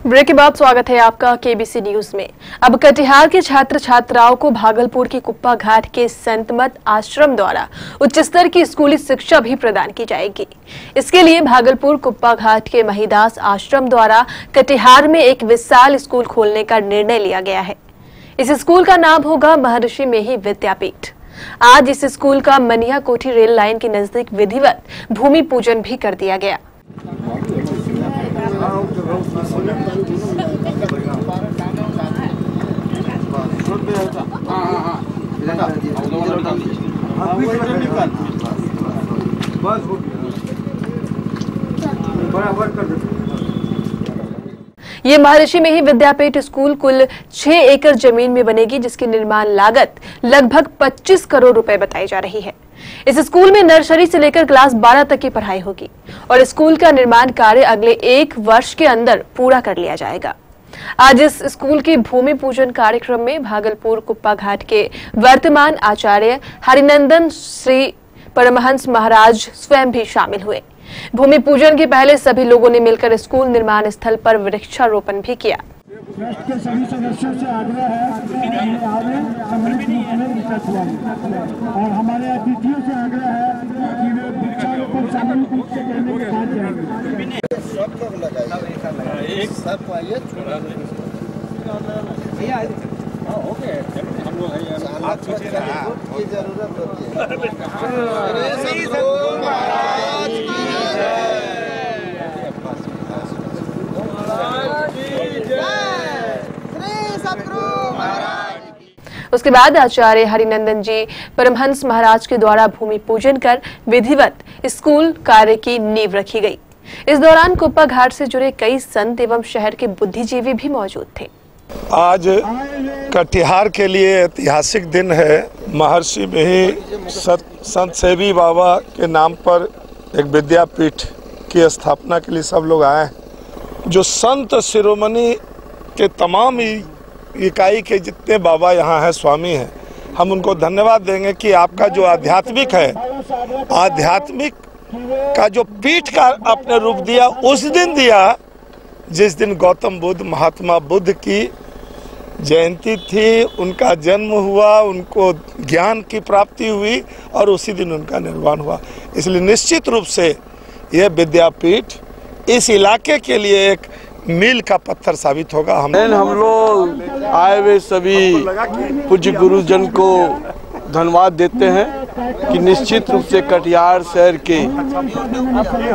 Break के बाद स्वागत है आपका केबीसी न्यूज में। अब कटिहार के छात्र छात्राओं को भागलपुर के कुप्पा घाट के संतमत आश्रम द्वारा उच्च स्तर की स्कूली शिक्षा भी प्रदान की जाएगी। इसके लिए भागलपुर कुप्पा घाट के महिदास आश्रम द्वारा कटिहार में एक विशाल स्कूल खोलने का निर्णय लिया गया है। इस स्कूल का नाम होगा महर्षि मेही विद्यापीठ। आज इस स्कूल का मनिया कोठी रेल लाइन के नजदीक विधिवत भूमि पूजन भी कर दिया गया। ये महर्षि मेही विद्यापीठ स्कूल कुल 6 एकड़ जमीन में बनेगी, जिसकी निर्माण लागत लगभग 25 करोड़ रुपए बताई जा रही है। इस स्कूल में नर्सरी से लेकर क्लास 12 तक की पढ़ाई होगी और स्कूल का निर्माण कार्य अगले 1 वर्ष के अंदर पूरा कर लिया जाएगा। आज इस स्कूल की भूमि पूजन कार्यक्रम में भागलपुर कुप्पा घाट के वर्तमान आचार्य हरिनंदन श्री परमहंस महाराज स्वयं भी शामिल हुए। भूमि पूजन के पहले सभी लोगों ने मिलकर स्कूल निर्माण स्थल पर वृक्षारोपण भी किया। ट्रस्ट के सभी सदस्यों से आग्रह है कि आगे सम्मिलित रूप में विकसित हुआ और हमारे अतिथियों से आग्रह है कि वे वृक्षारोपण सामूहिक रूप से करने के साथ जाएंगे। एक सब आइए भैया ओके हम लोग हैं आप सोचिए ना की जरूरत होती है। उसके बाद आचार्य हरिनंदन जी परमहंस महाराज के द्वारा भूमि पूजन कर विधिवत स्कूल कार्य की नींव रखी गई। इस दौरान कुप्पा घाट से जुड़े कई संत एवं शहर के बुद्धिजीवी भी मौजूद थे। आज कटिहार के लिए ऐतिहासिक दिन है। महर्षि मेही संत सेवी बाबा के नाम पर एक विद्यापीठ की स्थापना के लिए सब लोग आए हैं। जो संत शिरोमणि के तमाम इकाई के जितने बाबा यहाँ हैं, स्वामी हैं, हम उनको धन्यवाद देंगे कि आपका जो आध्यात्मिक है, आध्यात्मिक का जो पीठ का आपने रूप दिया उस दिन दिया जिस दिन गौतम बुद्ध महात्मा बुद्ध की जयंती थी, उनका जन्म हुआ, उनको ज्ञान की प्राप्ति हुई और उसी दिन उनका निर्वाण हुआ। इसलिए निश्चित रूप से यह विद्यापीठ इस इलाके के लिए एक मील का पत्थर साबित होगा। हम लोग आए हुए सभी पूज्य गुरुजन को धन्यवाद देते हैं कि निश्चित रूप से कटिहार शहर के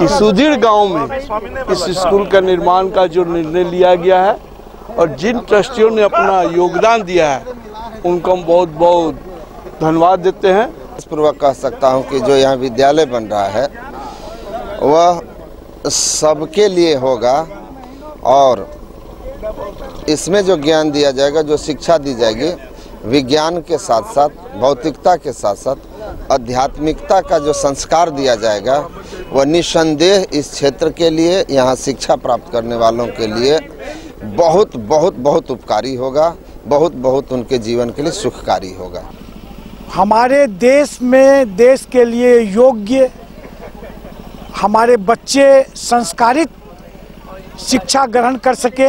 इस सुदूर गांव में इस स्कूल का निर्माण का जो निर्णय लिया गया है और जिन ट्रस्टियों ने अपना योगदान दिया है उनको हम बहुत बहुत धन्यवाद देते हैं। पूर्वक कह सकता हूं कि जो यहाँ विद्यालय बन रहा है वह सबके लिए होगा और इसमें जो ज्ञान दिया जाएगा, जो शिक्षा दी जाएगी, विज्ञान के साथ साथ भौतिकता के साथ साथ आध्यात्मिकता का जो संस्कार दिया जाएगा वह निस्संदेह इस क्षेत्र के लिए, यहाँ शिक्षा प्राप्त करने वालों के लिए बहुत बहुत बहुत उपकारी होगा, बहुत बहुत उनके जीवन के लिए सुखकारी होगा। हमारे देश में देश के लिए योग्य हमारे बच्चे संस्कारित शिक्षा ग्रहण कर सके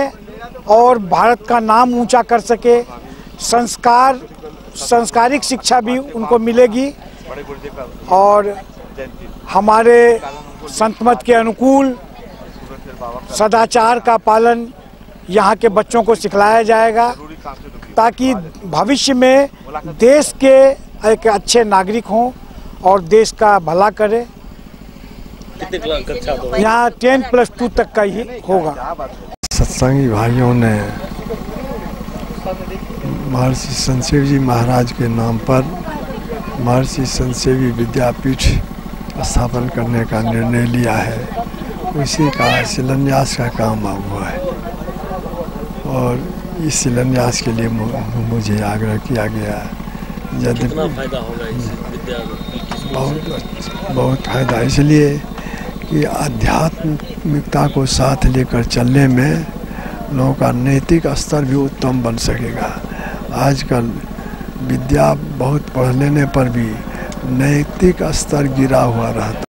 और भारत का नाम ऊंचा कर सके, संस्कारिक शिक्षा भी उनको मिलेगी और हमारे संतमत के अनुकूल सदाचार का पालन यहाँ के बच्चों को सिखलाया जाएगा ताकि भविष्य में देश के एक अच्छे नागरिक हों और देश का भला करें। यहाँ 10+2 तक का ही होगा। सत्संगी भाइयों ने महर्षि संत सेवी जी महाराज के नाम पर महर्षि संत सेवी विद्यापीठ स्थापन करने का निर्णय लिया है। उसी का शिलान्यास का काम हुआ है और इस शिलान्यास के लिए मुझे आग्रह किया गया है। यदि बहुत फायदा इसलिए कि आध्यात्मिकता को साथ लेकर चलने में लोगों का नैतिक स्तर भी उत्तम बन सकेगा। आजकल विद्या बहुत पढ़ लेने पर भी नैतिक स्तर गिरा हुआ रहता।